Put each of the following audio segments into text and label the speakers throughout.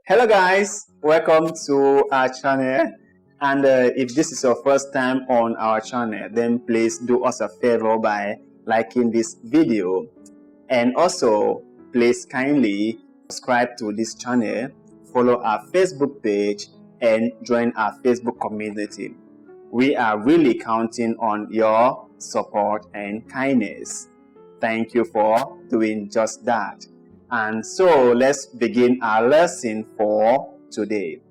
Speaker 1: Hello guys, welcome to our channel. And if this is your first time on our channel, then please do us a favor by liking this video. And also, please kindly subscribe to this channel, follow our Facebook page, and join our Facebook community. We are really counting on your support and kindness. Thank you for doing just that. And so let's begin our lesson for today.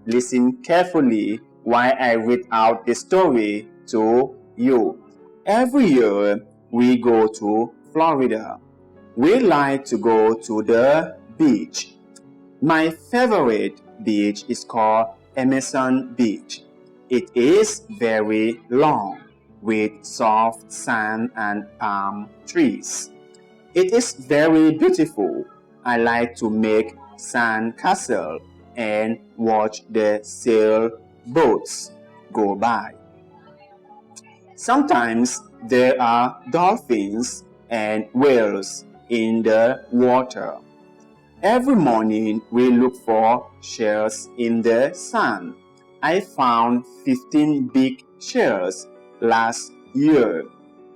Speaker 1: Listen carefully while I read out the story to you. Every year we go to Florida. We like to go to the beach. My favorite beach is called Emerson Beach. It is very long with soft sand and palm trees. It is very beautiful. I like to make sand castle and watch the sailboats go by. Sometimes there are dolphins and whales in the water. Every morning we look for shells in the sand. I found 15 big shells last year.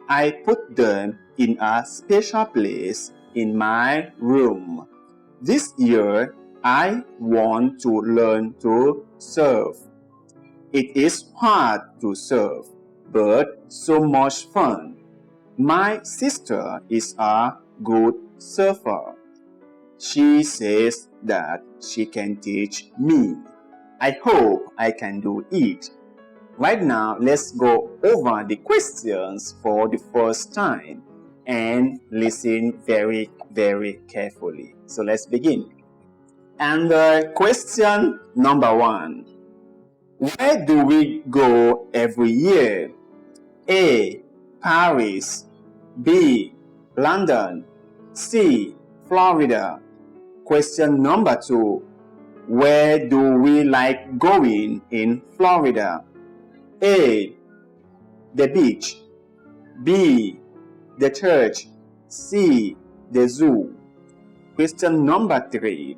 Speaker 1: I put them in a special place in my room. This year, I want to learn to surf. It is hard to surf, but so much fun. My sister is a good surfer. She says that she can teach me. I hope I can do it. Right now, let's go over the questions for the first time and listen very, very carefully. So let's begin. And question number 1. Where do we go every year? A. Paris. B. London. C. Florida. Question number 2. Where do we like going in Florida? A. The beach. B. The church. C. The zoo. Question number 3.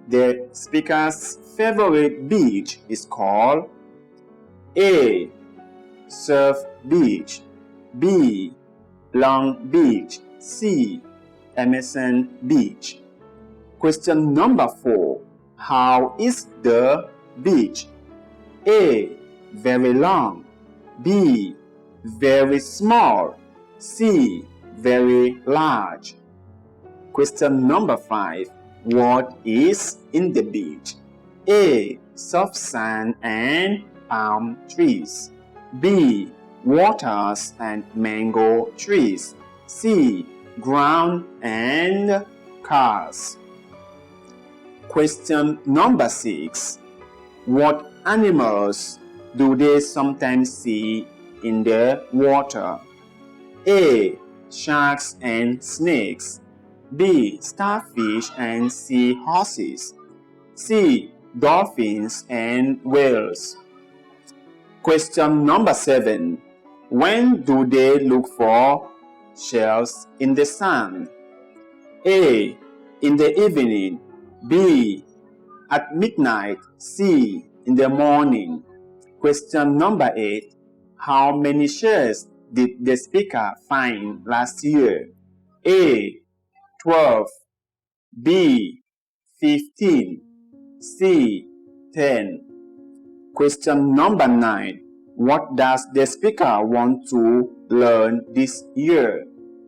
Speaker 1: The speaker's favorite beach is called A. Surf Beach. B. Long Beach. C. Emerson Beach. Question number 4. How is the beach? A. Very long. B. Very small. C. Very large. Question number 5. What is in the beach? A. Soft sand and palm trees. B. Waters and mango trees. C. Ground and cars. Question number 6. What animals do they sometimes see in the water? A. Sharks and snakes. B. Starfish and seahorses. C. Dolphins and whales. Question number 7. When do they look for shells in the sand? A. In the evening. B. At midnight. C. In the morning. Question number 8. How many shells did the speaker find last year? A. 12. B. 15. C. 10. Question number 9. What does the speaker want to learn this year?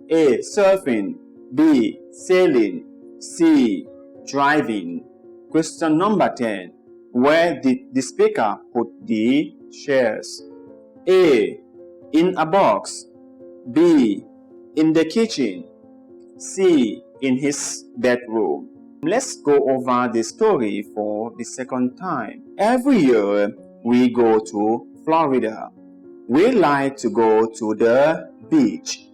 Speaker 1: A. Surfing. B. Sailing. C. Driving. Question number 10. Where did the speaker put the shells? A. In a box. B. In the kitchen. C. In his bedroom. Let's go over the story for the second time. Every year we go to Florida. We like to go to the beach.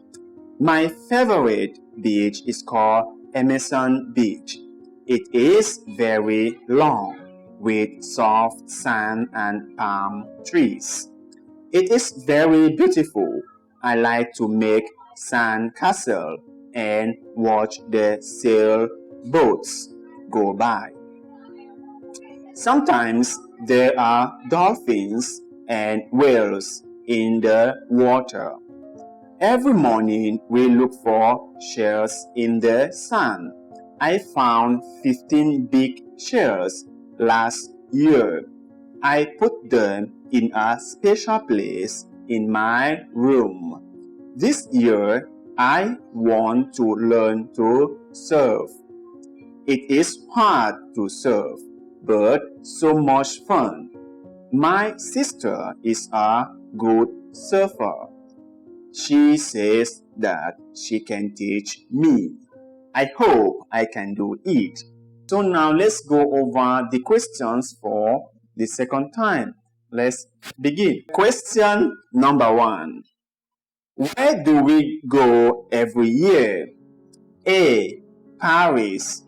Speaker 1: My favorite beach is called Emerson Beach. It is very long with soft sand and palm trees. It is very beautiful. I like to make sand castle and watch the sailboats go by. Sometimes there are dolphins and whales in the water. Every morning we look for shells in the sand. I found 15 big shells last year. I put them in a special place in my room. This year, I want to learn to surf. It is hard to surf, but so much fun. My sister is a good surfer. She says that she can teach me. I hope I can do it. So now let's go over the questions for the second time. Let's begin. Question number 1. Where do we go every year? A. Paris.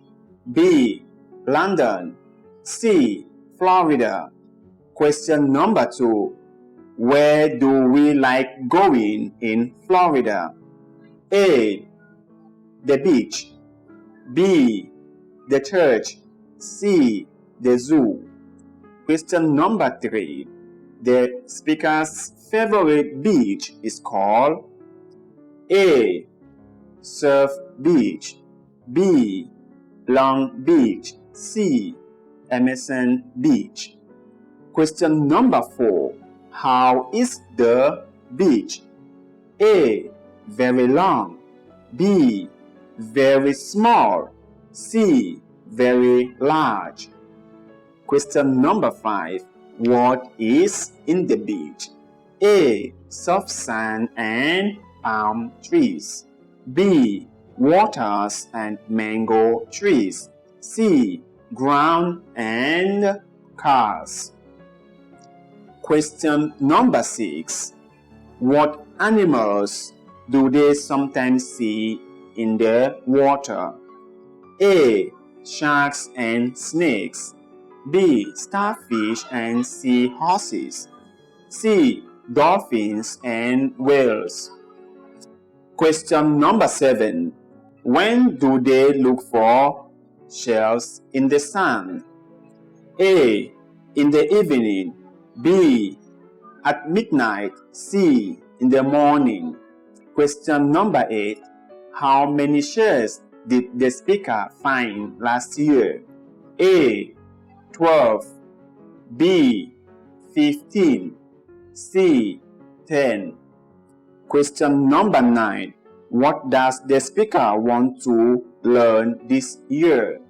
Speaker 1: B. London. C. Florida. Question number 2. Where do we like going in Florida? A. The beach. B. The church. C. The zoo. Question number 3. The speaker's favorite beach is called A. Surf Beach. B. Long Beach. C. Emerson Beach. Question number 4. How is the beach? A. Very long. B. Very small. C. Very large. Question number 5. What is in the beach? A. Soft sand and palm trees. B. Waters and mango trees. C. Ground and cars. Question number 6. What animals do they sometimes see in the water? A. Sharks and snakes. B. Starfish and seahorses. C. Dolphins and whales. Question number 7. When do they look for shells in the sand? A. In the evening. B. At midnight. C. In the morning. Question number 8. How many shells did the speaker find last year? A. 12. B. 15. C. 10. Question number 9. What does the speaker want to learn this year?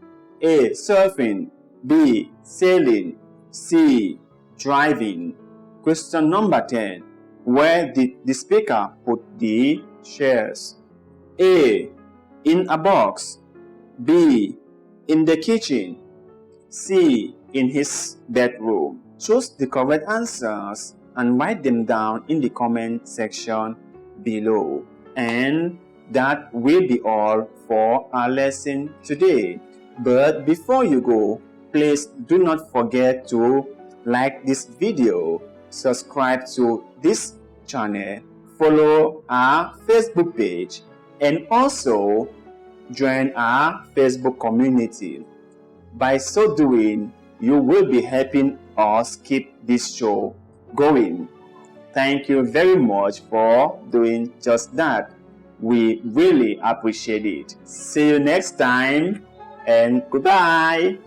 Speaker 1: A. Surfing. B. Sailing. C. Driving. Question number 10. Where did the speaker put the shells? A. In a box. B. In the kitchen. C. In his bedroom. Choose the correct answers and write them down in the comment section below. And that will be all for our lesson today. But before you go, please do not forget to like this video, subscribe to this channel, follow our Facebook page, and also join our Facebook community. By so doing, you will be helping us keep this show going. Thank you very much for doing just that. We really appreciate it. See you next time and goodbye.